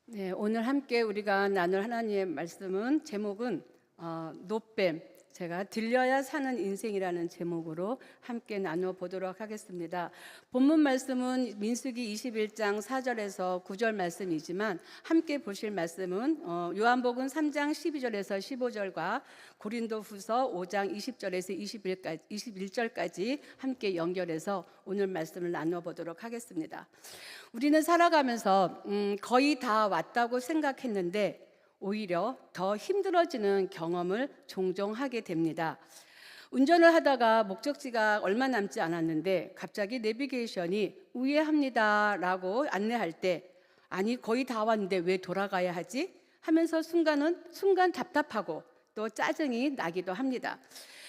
네, 오늘 함께 우리가 나눌 하나님의 말씀은 제목은 노뱀, 제가 들려야 사는 인생이라는 제목으로 함께 나누어 보도록 하겠습니다. 본문 말씀은 민수기 21장 4절에서 9절 말씀이지만 함께 보실 말씀은 요한복음 3장 12절에서 15절과 고린도후서 5장 20절에서 21절까지 함께 연결해서 오늘 말씀을 나누어 보도록 하겠습니다. 우리는 살아가면서 거의 다 왔다고 생각했는데 오히려 더 힘들어지는 경험을 종종 하게 됩니다. 운전을 하다가 목적지가 얼마 남지 않았는데 갑자기 내비게이션이 우회합니다라고 안내할 때 아니 거의 다 왔는데 왜 돌아가야 하지? 하면서 순간 답답하고 또 짜증이 나기도 합니다.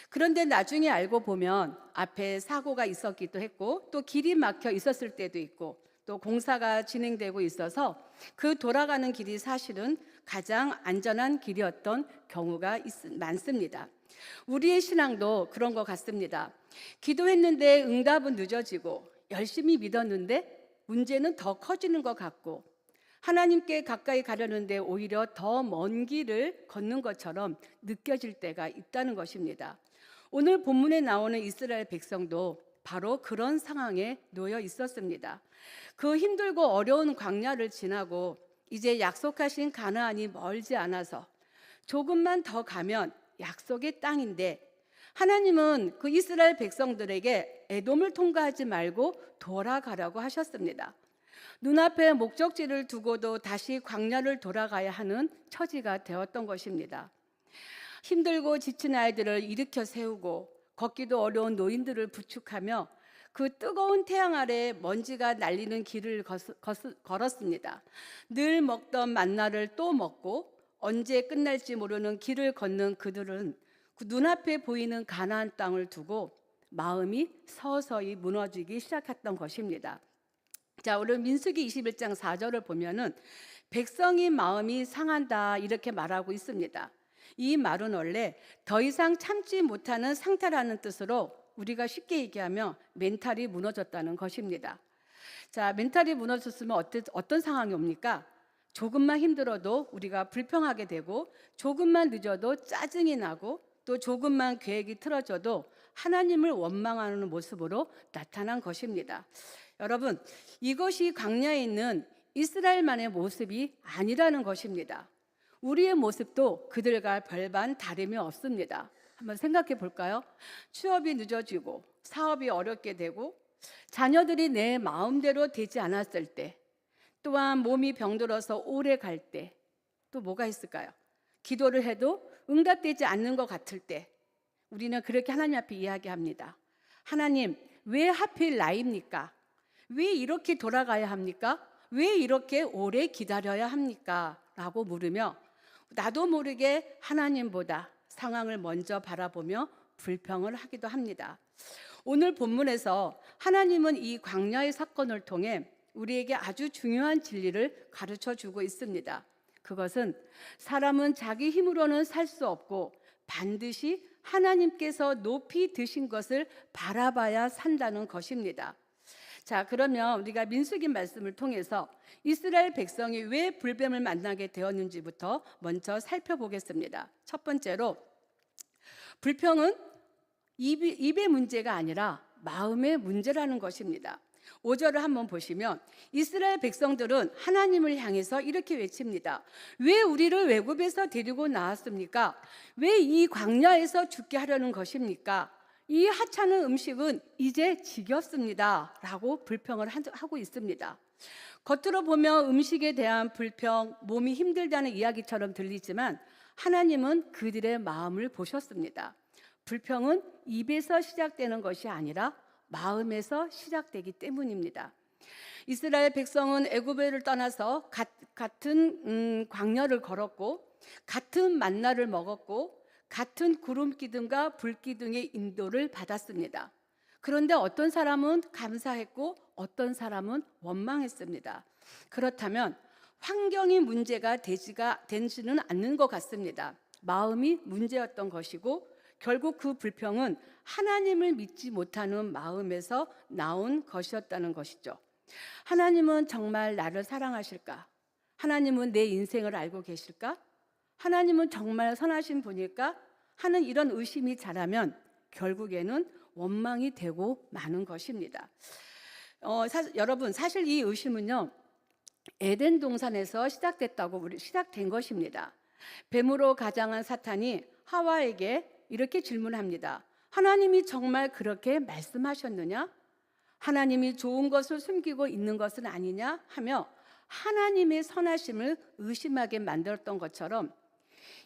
그런데 나중에 알고 보면 앞에 사고가 있었기도 했고 또 길이 막혀 있었을 때도 있고 또 공사가 진행되고 있어서 그 돌아가는 길이 사실은 가장 안전한 길이었던 경우가 많습니다. 우리의 신앙도 그런 것 같습니다. 기도했는데 응답은 늦어지고 열심히 믿었는데 문제는 더 커지는 것 같고 하나님께 가까이 가려는데 오히려 더 먼 길을 걷는 것처럼 느껴질 때가 있다는 것입니다. 오늘 본문에 나오는 이스라엘 백성도 바로 그런 상황에 놓여 있었습니다. 그 힘들고 어려운 광야를 지나고 이제 약속하신 가나안이 멀지 않아서 조금만 더 가면 약속의 땅인데 하나님은 그 이스라엘 백성들에게 에돔을 통과하지 말고 돌아가라고 하셨습니다. 눈앞에 목적지를 두고도 다시 광야를 돌아가야 하는 처지가 되었던 것입니다. 힘들고 지친 아이들을 일으켜 세우고 걷기도 어려운 노인들을 부축하며 그 뜨거운 태양 아래 먼지가 날리는 길을 걸었습니다. 늘 먹던 만나를 또 먹고 언제 끝날지 모르는 길을 걷는 그들은 그 눈앞에 보이는 가나안 땅을 두고 마음이 서서히 무너지기 시작했던 것입니다. 자, 오늘 민수기 21장 4절을 보면은 백성이 마음이 상한다 이렇게 말하고 있습니다. 이 말은 원래 더 이상 참지 못하는 상태라는 뜻으로 우리가 쉽게 얘기하면 멘탈이 무너졌다는 것입니다. 자, 멘탈이 무너졌으면 어떤 상황이 옵니까? 조금만 힘들어도 우리가 불평하게 되고 조금만 늦어도 짜증이 나고 또 조금만 계획이 틀어져도 하나님을 원망하는 모습으로 나타난 것입니다. 여러분, 이것이 광야에 있는 이스라엘만의 모습이 아니라는 것입니다. 우리의 모습도 그들과 별반 다름이 없습니다. 한번 생각해 볼까요? 취업이 늦어지고 사업이 어렵게 되고 자녀들이 내 마음대로 되지 않았을 때 또한 몸이 병들어서 오래 갈 때 또 뭐가 있을까요? 기도를 해도 응답되지 않는 것 같을 때 우리는 그렇게 하나님 앞에 이야기합니다. 하나님, 왜 하필 나입니까? 왜 이렇게 돌아가야 합니까? 왜 이렇게 오래 기다려야 합니까? 라고 물으며 나도 모르게 하나님보다 상황을 먼저 바라보며 불평을 하기도 합니다. 오늘 본문에서 하나님은 이 광야의 사건을 통해 우리에게 아주 중요한 진리를 가르쳐 주고 있습니다. 그것은 사람은 자기 힘으로는 살 수 없고 반드시 하나님께서 높이 드신 것을 바라봐야 산다는 것입니다. 자, 그러면 우리가 민수기 말씀을 통해서 이스라엘 백성이 왜 불뱀을 만나게 되었는지부터 먼저 살펴보겠습니다. 첫 번째로 불평은 입의 문제가 아니라 마음의 문제라는 것입니다. 5절을 한번 보시면 이스라엘 백성들은 하나님을 향해서 이렇게 외칩니다. 왜 우리를 외국에서 데리고 나왔습니까? 왜 이 광야에서 죽게 하려는 것입니까? 이 하찮은 음식은 이제 지겹습니다 라고 불평을 하고 있습니다. 겉으로 보면 음식에 대한 불평, 몸이 힘들다는 이야기처럼 들리지만 하나님은 그들의 마음을 보셨습니다. 불평은 입에서 시작되는 것이 아니라 마음에서 시작되기 때문입니다. 이스라엘 백성은 애굽을 떠나서 같은 광야를 걸었고 같은 만나를 먹었고 같은 구름 기둥과 불 기둥의 인도를 받았습니다. 그런데 어떤 사람은 감사했고 어떤 사람은 원망했습니다. 그렇다면 환경이 문제가 되지는 않는 것 같습니다. 마음이 문제였던 것이고 결국 그 불평은 하나님을 믿지 못하는 마음에서 나온 것이었다는 것이죠. 하나님은 정말 나를 사랑하실까? 하나님은 내 인생을 알고 계실까? 하나님은 정말 선하신 분일까? 하는 이런 의심이 자라면 결국에는 원망이 되고 마는 것입니다. 여러분, 사실 이 의심은요, 에덴 동산에서 시작된 것입니다. 뱀으로 가장한 사탄이 하와에게 이렇게 질문합니다. 하나님이 정말 그렇게 말씀하셨느냐? 하나님이 좋은 것을 숨기고 있는 것은 아니냐? 하며 하나님의 선하심을 의심하게 만들었던 것처럼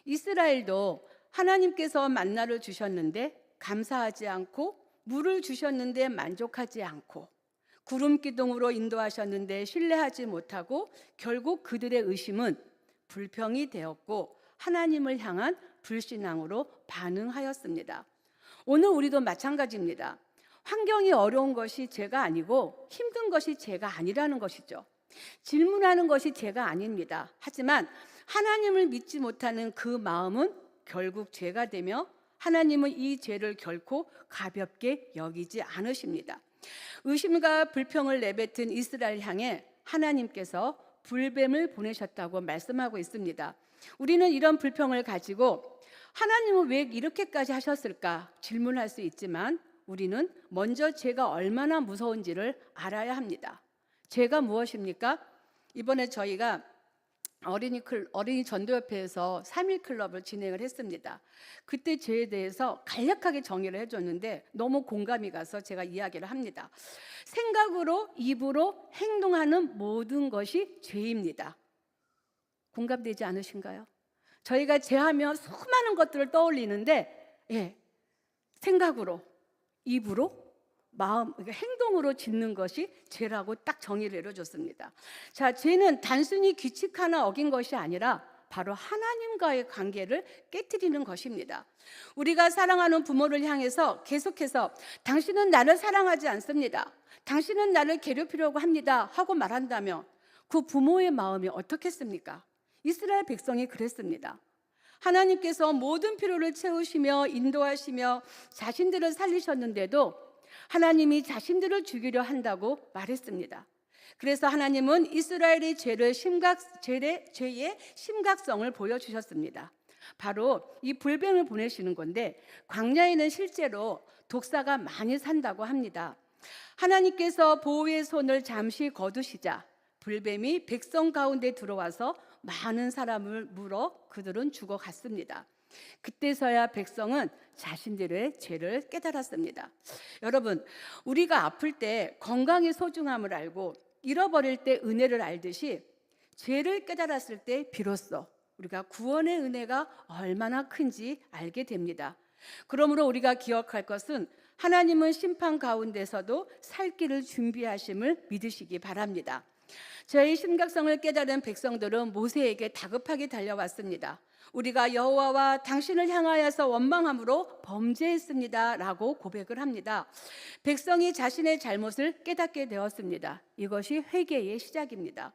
이스라엘도 하나님께서 만나를 주셨는데 감사하지 않고 물을 주셨는데 만족하지 않고 구름 기둥으로 인도하셨는데 신뢰하지 못하고 결국 그들의 의심은 불평이 되었고 하나님을 향한 불신앙으로 반응하였습니다. 오늘 우리도 마찬가지입니다. 환경이 어려운 것이 죄가 아니고 힘든 것이 죄가 아니라는 것이죠. 질문하는 것이 죄가 아닙니다. 하지만 하나님을 믿지 못하는 그 마음은 결국 죄가 되며 하나님은 이 죄를 결코 가볍게 여기지 않으십니다. 의심과 불평을 내뱉은 이스라엘 향해 하나님께서 불뱀을 보내셨다고 말씀하고 있습니다. 우리는 이런 불평을 가지고 하나님은 왜 이렇게까지 하셨을까 질문할 수 있지만 우리는 먼저 죄가 얼마나 무서운지를 알아야 합니다. 죄가 무엇입니까? 이번에 저희가 어린이 전도협회에서 3.1 클럽을 진행을 했습니다. 그때 죄에 대해서 간략하게 정의를 해줬는데 너무 공감이 가서 제가 이야기를 합니다. 생각으로, 입으로 행동하는 모든 것이 죄입니다. 공감되지 않으신가요? 저희가 죄하면 수많은 것들을 떠올리는데 생각으로, 입으로, 마음, 행동으로 짓는 것이 죄라고 딱 정의를 내려줬습니다. 자, 죄는 단순히 규칙 하나 어긴 것이 아니라 바로 하나님과의 관계를 깨트리는 것입니다. 우리가 사랑하는 부모를 향해서 계속해서 당신은 나를 사랑하지 않습니다. 당신은 나를 괴롭히려고 합니다. 하고 말한다면 그 부모의 마음이 어떻겠습니까? 이스라엘 백성이 그랬습니다. 하나님께서 모든 필요를 채우시며 인도하시며 자신들을 살리셨는데도 하나님이 자신들을 죽이려 한다고 말했습니다. 그래서 하나님은 이스라엘의 죄의 심각성을 보여주셨습니다. 바로 이 불뱀을 보내시는 건데 광야에는 실제로 독사가 많이 산다고 합니다. 하나님께서 보호의 손을 잠시 거두시자 불뱀이 백성 가운데 들어와서 많은 사람을 물어 그들은 죽어갔습니다. 그때서야 백성은 자신들의 죄를 깨달았습니다. 여러분, 우리가 아플 때 건강의 소중함을 알고 잃어버릴 때 은혜를 알듯이 죄를 깨달았을 때 비로소 우리가 구원의 은혜가 얼마나 큰지 알게 됩니다. 그러므로 우리가 기억할 것은 하나님은 심판 가운데서도 살 길을 준비하심을 믿으시기 바랍니다. 저의 심각성을 깨달은 백성들은 모세에게 다급하게 달려왔습니다. 우리가 여호와와 당신을 향하여서 원망함으로 범죄했습니다 라고 고백을 합니다. 백성이 자신의 잘못을 깨닫게 되었습니다. 이것이 회개의 시작입니다.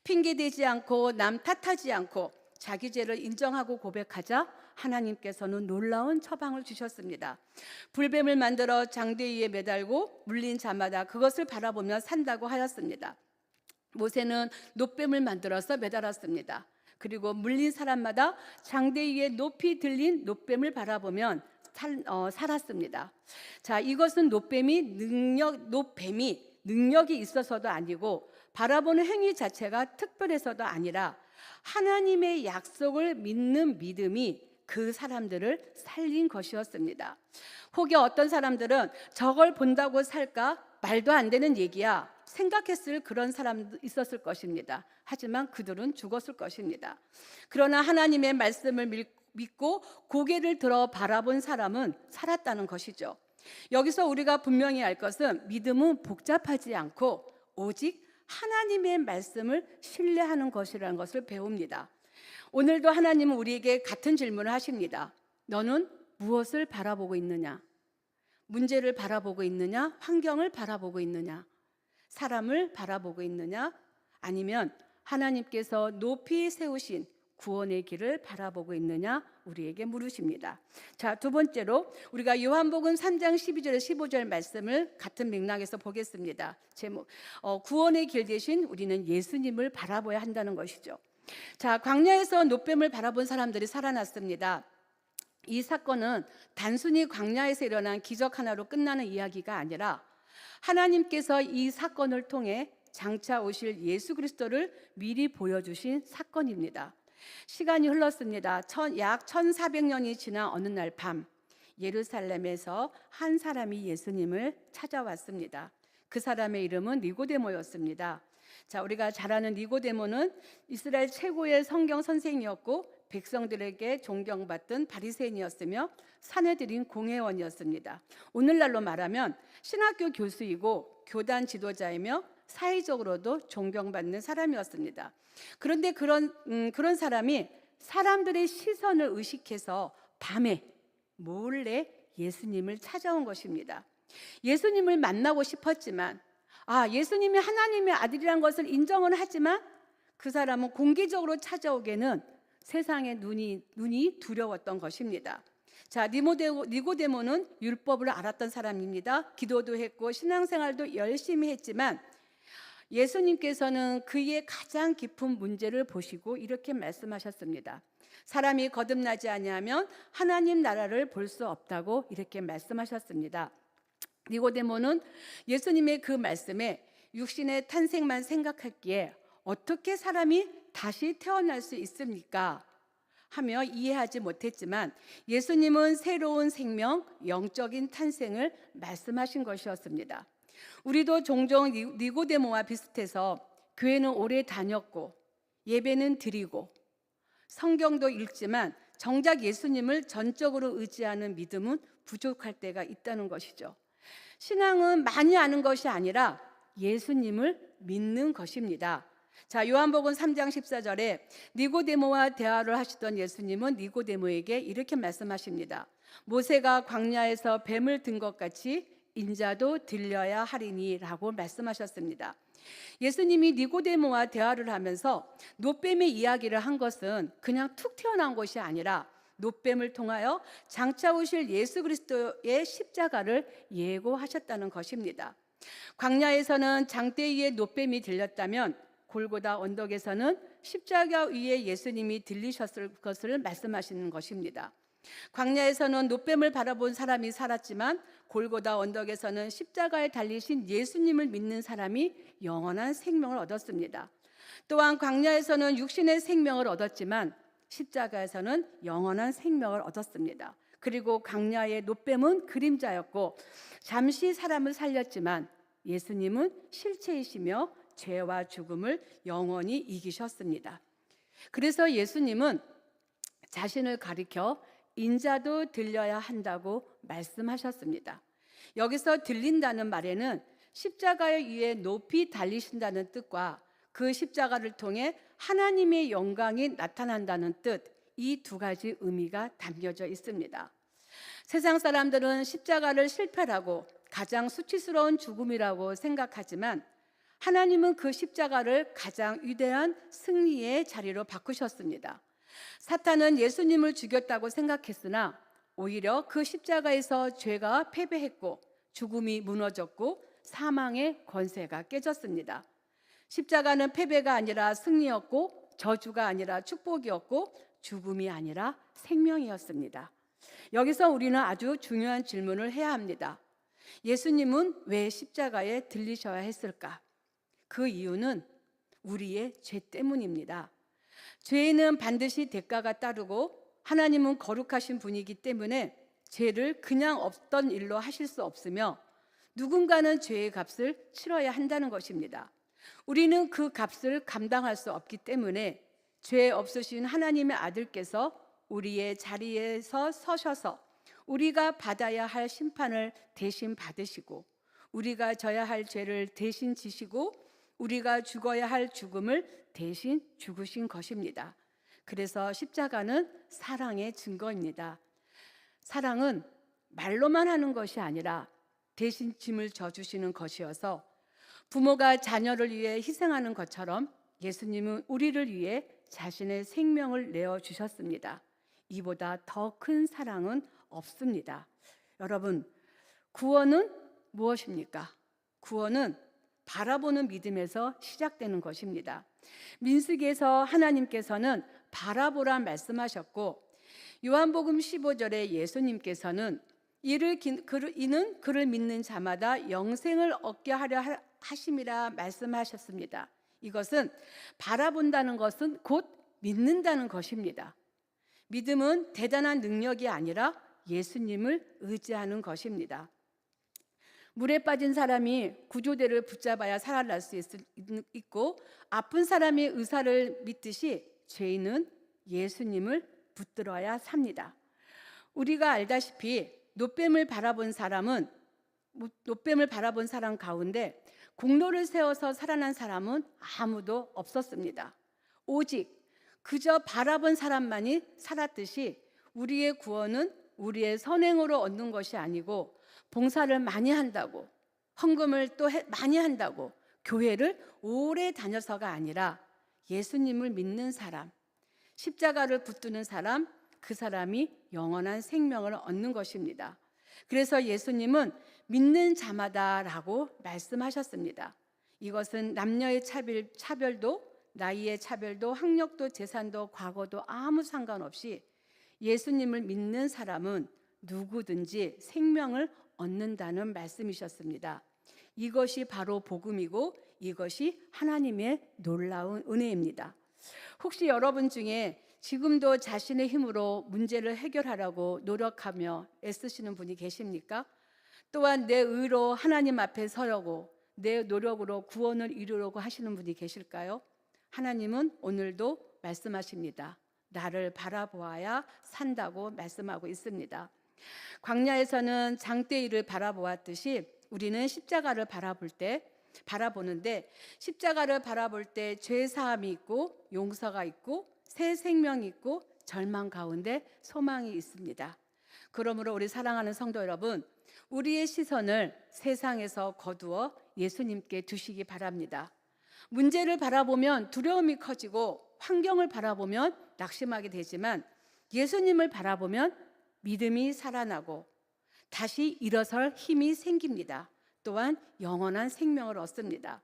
핑계대지 않고 남 탓하지 않고 자기 죄를 인정하고 고백하자 하나님께서는 놀라운 처방을 주셨습니다. 불뱀을 만들어 장대 위에 매달고 물린 자마다 그것을 바라보며 산다고 하였습니다. 모세는 놋뱀을 만들어서 매달았습니다. 그리고 물린 사람마다 장대 위에 높이 들린 놋뱀을 바라보면 살았습니다. 자, 이것은 놋뱀이 능력이 있어서도 아니고 바라보는 행위 자체가 특별해서도 아니라 하나님의 약속을 믿는 믿음이 그 사람들을 살린 것이었습니다. 혹여 어떤 사람들은 저걸 본다고 살까? 말도 안 되는 얘기야. 생각했을 그런 사람도 있었을 것입니다. 하지만 그들은 죽었을 것입니다. 그러나 하나님의 말씀을 믿고 고개를 들어 바라본 사람은 살았다는 것이죠. 여기서 우리가 분명히 알 것은 믿음은 복잡하지 않고 오직 하나님의 말씀을 신뢰하는 것이라는 것을 배웁니다. 오늘도 하나님은 우리에게 같은 질문을 하십니다. 너는 무엇을 바라보고 있느냐? 문제를 바라보고 있느냐? 환경을 바라보고 있느냐? 사람을 바라보고 있느냐? 아니면 하나님께서 높이 세우신 구원의 길을 바라보고 있느냐 우리에게 물으십니다. 자, 두 번째로 우리가 요한복음 3장 12절에 15절 말씀을 같은 맥락에서 보겠습니다. 제목 구원의 길 대신 우리는 예수님을 바라봐야 한다는 것이죠. 자, 광야에서 놋뱀을 바라본 사람들이 살아났습니다. 이 사건은 단순히 광야에서 일어난 기적 하나로 끝나는 이야기가 아니라 하나님께서 이 사건을 통해 장차 오실 예수 그리스도를 미리 보여주신 사건입니다. 시간이 흘렀습니다. 약 1400년이 지난 어느 날 밤 예루살렘에서 한 사람이 예수님을 찾아왔습니다. 그 사람의 이름은 니고데모였습니다. 자, 우리가 잘 아는 니고데모는 이스라엘 최고의 성경 선생이었고 백성들에게 존경받던 바리새인이었으며 사내들인 공회원이었습니다. 오늘날로 말하면 신학교 교수이고 교단 지도자이며 사회적으로도 존경받는 사람이었습니다. 그런데 그런 사람이 사람들의 시선을 의식해서 밤에 몰래 예수님을 찾아온 것입니다. 예수님을 만나고 싶었지만 예수님이 하나님의 아들이란 것을 인정은 하지만 그 사람은 공개적으로 찾아오기에는 세상의 눈이 두려웠던 것입니다. 자, 니고데모는 율법을 알았던 사람입니다. 기도도 했고 신앙생활도 열심히 했지만 예수님께서는 그의 가장 깊은 문제를 보시고 이렇게 말씀하셨습니다. 사람이 거듭나지 아니하면 하나님 나라를 볼 수 없다고 이렇게 말씀하셨습니다. 니고데모는 예수님의 그 말씀에 육신의 탄생만 생각했기에 어떻게 사람이 다시 태어날 수 있습니까? 하며 이해하지 못했지만 예수님은 새로운 생명, 영적인 탄생을 말씀하신 것이었습니다. 우리도 종종 니고데모와 비슷해서 교회는 오래 다녔고 예배는 드리고 성경도 읽지만 정작 예수님을 전적으로 의지하는 믿음은 부족할 때가 있다는 것이죠. 신앙은 많이 아는 것이 아니라 예수님을 믿는 것입니다. 자, 요한복음 3장 14절에 니고데모와 대화를 하시던 예수님은 니고데모에게 이렇게 말씀하십니다. 모세가 광야에서 뱀을 든 것 같이 인자도 들려야 하리니 라고 말씀하셨습니다. 예수님이 니고데모와 대화를 하면서 놋뱀의 이야기를 한 것은 그냥 툭 튀어나온 것이 아니라 놋뱀을 통하여 장차 오실 예수 그리스도의 십자가를 예고하셨다는 것입니다. 광야에서는 장대 위에 놋뱀이 들렸다면 골고다 언덕에서는 십자가 위에 예수님이 들리셨을 것을 말씀하시는 것입니다. 광야에서는 놋뱀을 바라본 사람이 살았지만 골고다 언덕에서는 십자가에 달리신 예수님을 믿는 사람이 영원한 생명을 얻었습니다. 또한 광야에서는 육신의 생명을 얻었지만 십자가에서는 영원한 생명을 얻었습니다. 그리고 광야의 놋뱀은 그림자였고 잠시 사람을 살렸지만 예수님은 실체이시며 죄와 죽음을 영원히 이기셨습니다. 그래서 예수님은 자신을 가리켜 인자도 들려야 한다고 말씀하셨습니다. 여기서 들린다는 말에는 십자가 위에 높이 달리신다는 뜻과 그 십자가를 통해 하나님의 영광이 나타난다는 뜻, 이 두 가지 의미가 담겨져 있습니다. 세상 사람들은 십자가를 실패라고 가장 수치스러운 죽음이라고 생각하지만 하나님은 그 십자가를 가장 위대한 승리의 자리로 바꾸셨습니다. 사탄은 예수님을 죽였다고 생각했으나 오히려 그 십자가에서 죄가 패배했고 죽음이 무너졌고 사망의 권세가 깨졌습니다. 십자가는 패배가 아니라 승리였고 저주가 아니라 축복이었고 죽음이 아니라 생명이었습니다. 여기서 우리는 아주 중요한 질문을 해야 합니다. 예수님은 왜 십자가에 들리셔야 했을까? 그 이유는 우리의 죄 때문입니다. 죄에는 반드시 대가가 따르고 하나님은 거룩하신 분이기 때문에 죄를 그냥 없던 일로 하실 수 없으며 누군가는 죄의 값을 치러야 한다는 것입니다. 우리는 그 값을 감당할 수 없기 때문에 죄 없으신 하나님의 아들께서 우리의 자리에서 서셔서 우리가 받아야 할 심판을 대신 받으시고 우리가 져야 할 죄를 대신 지시고 우리가 죽어야 할 죽음을 대신 죽으신 것입니다. 그래서 십자가는 사랑의 증거입니다. 사랑은 말로만 하는 것이 아니라 대신 짐을 져주시는 것이어서 부모가 자녀를 위해 희생하는 것처럼 예수님은 우리를 위해 자신의 생명을 내어 주셨습니다. 이보다 더 큰 사랑은 없습니다. 여러분, 구원은 무엇입니까? 구원은 바라보는 믿음에서 시작되는 것입니다. 민수기에서 하나님께서는 바라보라 말씀하셨고, 요한복음 15절에 예수님께서는 이는 그를 믿는 자마다 영생을 얻게 하려 하심이라 말씀하셨습니다. 이것은 바라본다는 것은 곧 믿는다는 것입니다. 믿음은 대단한 능력이 아니라 예수님을 의지하는 것입니다. 물에 빠진 사람이 구조대를 붙잡아야 살아날 수 있고, 아픈 사람이 의사를 믿듯이 죄인은 예수님을 붙들어야 삽니다. 우리가 알다시피 노뱀을 바라본 사람 가운데 공로를 세워서 살아난 사람은 아무도 없었습니다. 오직 그저 바라본 사람만이 살았듯이 우리의 구원은 우리의 선행으로 얻는 것이 아니고, 봉사를 많이 한다고, 헌금을 또 많이 한다고, 교회를 오래 다녀서가 아니라 예수님을 믿는 사람, 십자가를 붙드는 사람, 그 사람이 영원한 생명을 얻는 것입니다. 그래서 예수님은 믿는 자마다라고 말씀하셨습니다. 이것은 남녀의 차별도, 나이의 차별도, 학력도, 재산도, 과거도 아무 상관없이 예수님을 믿는 사람은 누구든지 생명을 얻는다는 말씀이셨습니다. 이것이 바로 복음이고, 이것이 하나님의 놀라운 은혜입니다. 혹시 여러분 중에 지금도 자신의 힘으로 문제를 해결하려고 노력하며 애쓰시는 분이 계십니까? 또한 내 의로 하나님 앞에 서려고, 내 노력으로 구원을 이루려고 하시는 분이 계실까요? 하나님은 오늘도 말씀하십니다. 나를 바라보아야 산다고 말씀하고 있습니다. 광야에서는 장대일을 바라보았듯이 우리는 십자가를 바라보는데, 십자가를 바라볼 때 죄 사함이 있고, 용서가 있고, 새 생명이 있고, 절망 가운데 소망이 있습니다. 그러므로 우리 사랑하는 성도 여러분, 우리의 시선을 세상에서 거두어 예수님께 두시기 바랍니다. 문제를 바라보면 두려움이 커지고, 환경을 바라보면 낙심하게 되지만, 예수님을 바라보면 믿음이 살아나고 다시 일어설 힘이 생깁니다. 또한 영원한 생명을 얻습니다.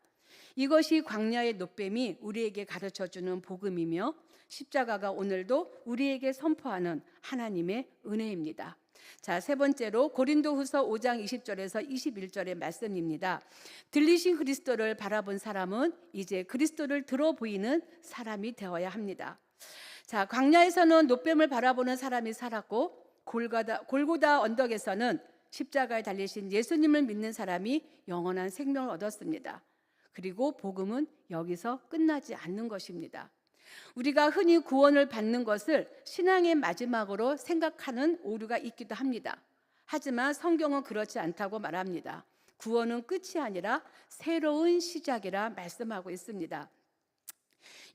이것이 광야의 노뱀이 우리에게 가르쳐주는 복음이며, 십자가가 오늘도 우리에게 선포하는 하나님의 은혜입니다. 자, 세 번째로 고린도후서 5장 20절에서 21절의 말씀입니다. 들리신 그리스도를 바라본 사람은 이제 그리스도를 들어 보이는 사람이 되어야 합니다. 자, 광야에서는 노뱀을 바라보는 사람이 살았고, 골고다 언덕에서는 십자가에 달리신 예수님을 믿는 사람이 영원한 생명을 얻었습니다. 그리고 복음은 여기서 끝나지 않는 것입니다. 우리가 흔히 구원을 받는 것을 신앙의 마지막으로 생각하는 오류가 있기도 합니다. 하지만 성경은 그렇지 않다고 말합니다. 구원은 끝이 아니라 새로운 시작이라 말씀하고 있습니다.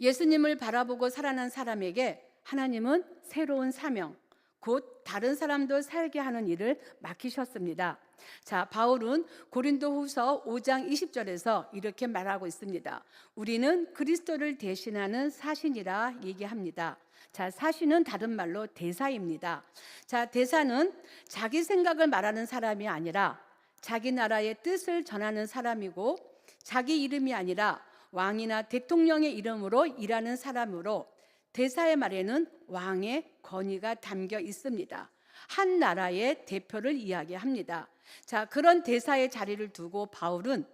예수님을 바라보고 살아난 사람에게 하나님은 새로운 사명, 곧 다른 사람도 살게 하는 일을 맡기셨습니다. 자, 바울은 고린도후서 5장 20절에서 이렇게 말하고 있습니다. 우리는 그리스도를 대신하는 사신이라 얘기합니다. 자, 사신은 다른 말로 대사입니다. 자, 대사는 자기 생각을 말하는 사람이 아니라 자기 나라의 뜻을 전하는 사람이고, 자기 이름이 아니라 왕이나 대통령의 이름으로 일하는 사람으로, 대사의 말에는 왕의 권위가 담겨 있습니다. 한 나라의 대표를 이야기합니다. 자, 그런 대사의 자리를 두고 바울은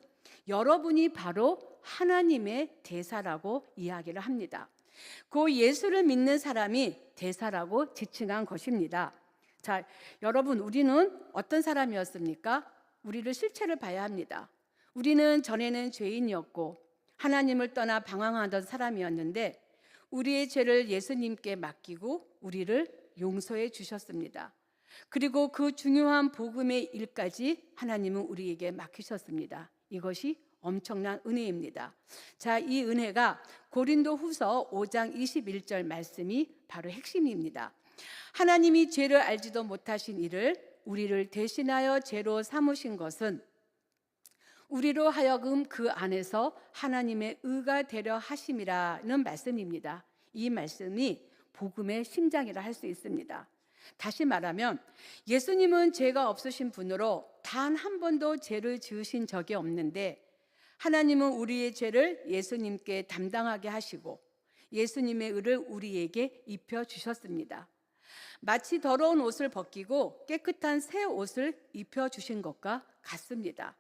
여러분이 바로 하나님의 대사라고 이야기를 합니다. 그 예수를 믿는 사람이 대사라고 지칭한 것입니다. 자, 여러분, 우리는 어떤 사람이었습니까? 우리를 실체를 봐야 합니다. 우리는 전에는 죄인이었고 하나님을 떠나 방황하던 사람이었는데, 우리의 죄를 예수님께 맡기고 우리를 용서해 주셨습니다. 그리고 그 중요한 복음의 일까지 하나님은 우리에게 맡기셨습니다. 이것이 엄청난 은혜입니다. 자, 이 은혜가 고린도후서 5장 21절 말씀이 바로 핵심입니다. 하나님이 죄를 알지도 못하신 이를 우리를 대신하여 죄로 삼으신 것은 우리로 하여금 그 안에서 하나님의 의가 되려 하심이라는 말씀입니다. 이 말씀이 복음의 심장이라 할 수 있습니다. 다시 말하면 예수님은 죄가 없으신 분으로 단 한 번도 죄를 지으신 적이 없는데 하나님은 우리의 죄를 예수님께 담당하게 하시고 예수님의 의를 우리에게 입혀 주셨습니다. 마치 더러운 옷을 벗기고 깨끗한 새 옷을 입혀 주신 것과 같습니다.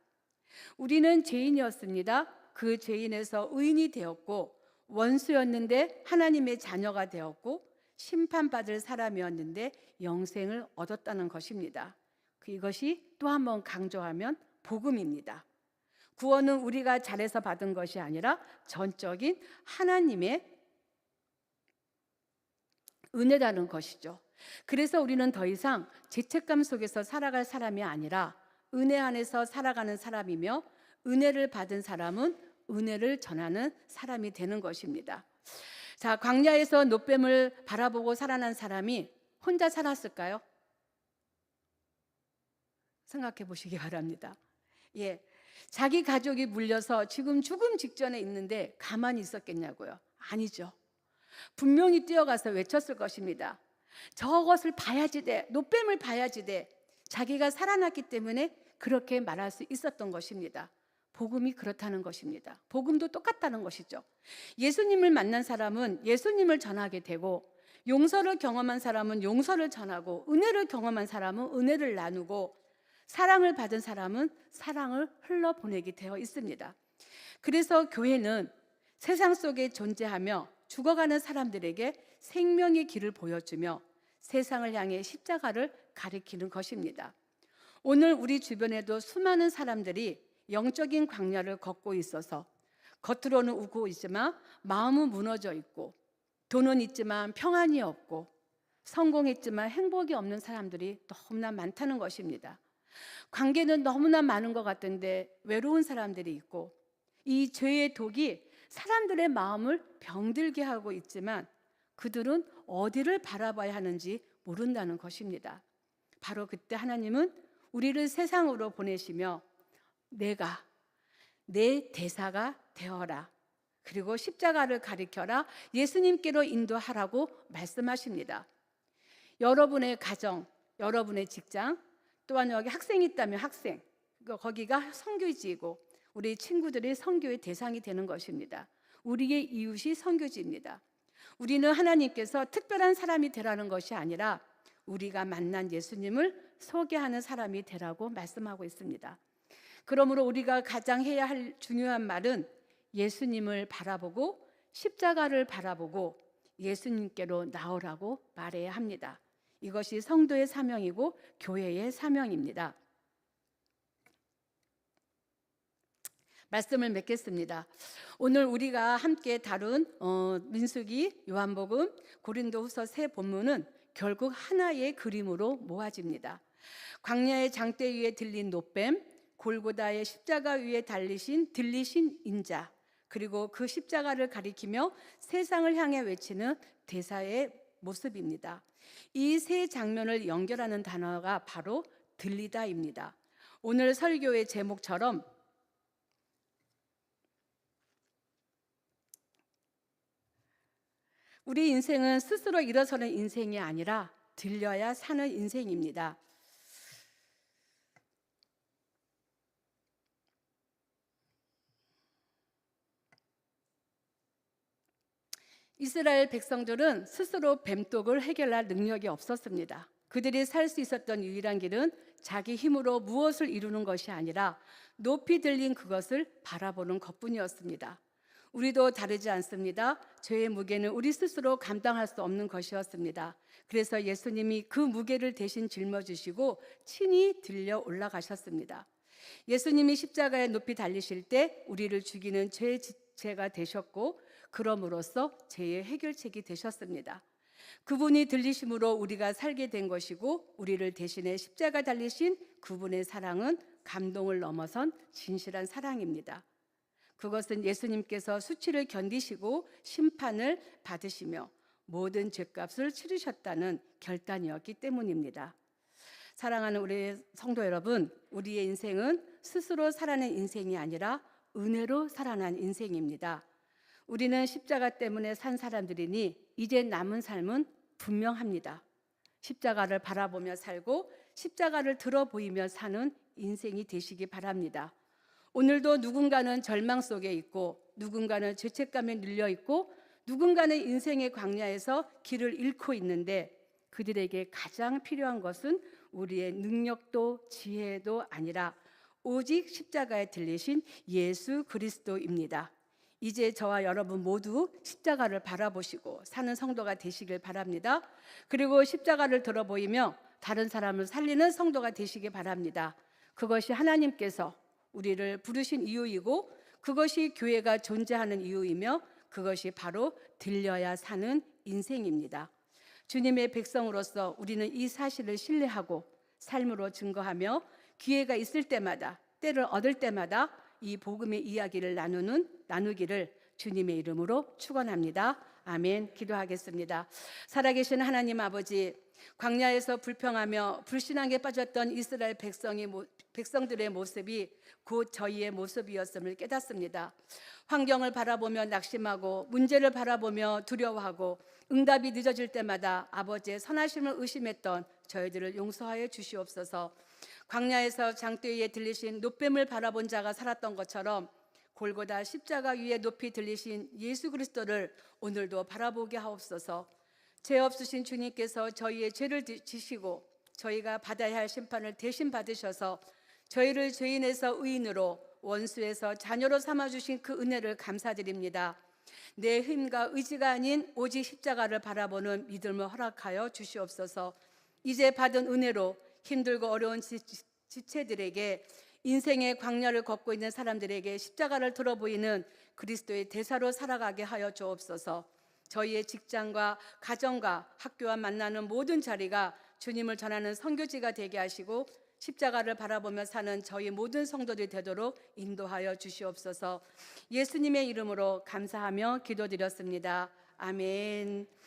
우리는 죄인이었습니다. 그 죄인에서 의인이 되었고 원수였는데 하나님의 자녀가 되었고 심판받을 사람이었는데 영생을 얻었다는 것입니다. 이것이 또 한 번 강조하면 복음입니다. 구원은 우리가 잘해서 받은 것이 아니라 전적인 하나님의 은혜라는 것이죠. 그래서 우리는 더 이상 죄책감 속에서 살아갈 사람이 아니라 은혜 안에서 살아가는 사람이며 은혜를 받은 사람은 은혜를 전하는 사람이 되는 것입니다. 자, 광야에서 놋뱀을 바라보고 살아난 사람이 혼자 살았을까요? 생각해 보시기 바랍니다. 예, 자기 가족이 물려서 지금 죽음 직전에 있는데 가만히 있었겠냐고요? 아니죠. 분명히 뛰어가서 외쳤을 것입니다. 저것을 봐야지 돼. 놋뱀을 봐야지 돼. 자기가 살아났기 때문에 그렇게 말할 수 있었던 것입니다. 복음이 그렇다는 것입니다. 복음도 똑같다는 것이죠. 예수님을 만난 사람은 예수님을 전하게 되고 용서를 경험한 사람은 용서를 전하고 은혜를 경험한 사람은 은혜를 나누고 사랑을 받은 사람은 사랑을 흘러보내게 되어 있습니다. 그래서 교회는 세상 속에 존재하며 죽어가는 사람들에게 생명의 길을 보여주며 세상을 향해 십자가를 가리키는 것입니다. 오늘 우리 주변에도 수많은 사람들이 영적인 광야를 걷고 있어서 겉으로는 웃고 있지만 마음은 무너져 있고 돈은 있지만 평안이 없고 성공했지만 행복이 없는 사람들이 너무나 많다는 것입니다. 관계는 너무나 많은 것 같은데 외로운 사람들이 있고 이 죄의 독이 사람들의 마음을 병들게 하고 있지만 그들은 어디를 바라봐야 하는지 모른다는 것입니다. 바로 그때 하나님은 우리를 세상으로 보내시며 내가 내 대사가 되어라. 그리고 십자가를 가리켜라. 예수님께로 인도하라고 말씀하십니다. 여러분의 가정, 여러분의 직장, 또한 여기 학생이 있다면 학생, 거기가 선교지이고 우리 친구들이 선교의 대상이 되는 것입니다. 우리의 이웃이 선교지입니다. 우리는 하나님께서 특별한 사람이 되라는 것이 아니라 우리가 만난 예수님을 소개하는 사람이 되라고 말씀하고 있습니다. 그러므로 우리가 가장 해야 할 중요한 말은 예수님을 바라보고 십자가를 바라보고 예수님께로 나오라고 말해야 합니다. 이것이 성도의 사명이고 교회의 사명입니다. 말씀을 맺겠습니다. 오늘 우리가 함께 다룬 민수기, 요한복음, 고린도후서 세 본문은 결국 하나의 그림으로 모아집니다. 광야의 장대 위에 들린 놋뱀, 골고다의 십자가 위에 들리신 인자, 그리고 그 십자가를 가리키며 세상을 향해 외치는 대사의 모습입니다. 이 세 장면을 연결하는 단어가 바로 들리다입니다. 오늘 설교의 제목처럼 우리 인생은 스스로 일어서는 인생이 아니라 들려야 사는 인생입니다. 이스라엘 백성들은 스스로 뱀독을 해결할 능력이 없었습니다. 그들이 살 수 있었던 유일한 길은 자기 힘으로 무엇을 이루는 것이 아니라 높이 들린 그것을 바라보는 것뿐이었습니다. 우리도 다르지 않습니다. 죄의 무게는 우리 스스로 감당할 수 없는 것이었습니다. 그래서 예수님이 그 무게를 대신 짊어지시고 친히 들려 올라가셨습니다. 예수님이 십자가에 높이 달리실 때 우리를 죽이는 죄의 지체가 되셨고 그럼으로써 죄의 해결책이 되셨습니다. 그분이 들리심으로 우리가 살게 된 것이고 우리를 대신해 십자가 달리신 그분의 사랑은 감동을 넘어선 진실한 사랑입니다. 그것은 예수님께서 수치를 견디시고 심판을 받으시며 모든 죄값을 치르셨다는 결단이었기 때문입니다. 사랑하는 우리 성도 여러분, 우리의 인생은 스스로 살아낸 인생이 아니라 은혜로 살아난 인생입니다. 우리는 십자가 때문에 산 사람들이니 이제 남은 삶은 분명합니다. 십자가를 바라보며 살고 십자가를 들어 보이며 사는 인생이 되시기 바랍니다. 오늘도 누군가는 절망 속에 있고 누군가는 죄책감에 눌려 있고 누군가는 인생의 광야에서 길을 잃고 있는데 그들에게 가장 필요한 것은 우리의 능력도 지혜도 아니라 오직 십자가에 들리신 예수 그리스도입니다. 이제 저와 여러분 모두 십자가를 바라보시고 사는 성도가 되시길 바랍니다. 그리고 십자가를 들어 보이며 다른 사람을 살리는 성도가 되시기 바랍니다. 그것이 하나님께서 우리를 부르신 이유이고 그것이 교회가 존재하는 이유이며 그것이 바로 들려야 사는 인생입니다. 주님의 백성으로서 우리는 이 사실을 신뢰하고 삶으로 증거하며 기회가 있을 때마다 때를 얻을 때마다 이 복음의 이야기를 나누기를 주님의 이름으로 축원합니다. 아멘. 기도하겠습니다. 살아계신 하나님 아버지, 광야에서 불평하며 불신앙에 빠졌던 이스라엘 백성들의 모습이 곧 저희의 모습이었음을 깨닫습니다. 환경을 바라보며 낙심하고 문제를 바라보며 두려워하고 응답이 늦어질 때마다 아버지의 선하심을 의심했던 저희들을 용서하여 주시옵소서. 광야에서 장대 위에 들리신 놋뱀을 바라본 자가 살았던 것처럼 골고다 십자가 위에 높이 들리신 예수 그리스도를 오늘도 바라보게 하옵소서. 죄 없으신 주님께서 저희의 죄를 지시고 저희가 받아야 할 심판을 대신 받으셔서 저희를 죄인에서 의인으로 원수에서 자녀로 삼아주신 그 은혜를 감사드립니다. 내 힘과 의지가 아닌 오직 십자가를 바라보는 믿음을 허락하여 주시옵소서. 이제 받은 은혜로 힘들고 어려운 지체들에게 인생의 광야를 걷고 있는 사람들에게 십자가를 들어 보이는 그리스도의 대사로 살아가게 하여 주옵소서. 저희의 직장과 가정과 학교와 만나는 모든 자리가 주님을 전하는 선교지가 되게 하시고 십자가를 바라보며 사는 저희 모든 성도들이 되도록 인도하여 주시옵소서. 예수님의 이름으로 감사하며 기도드렸습니다. 아멘.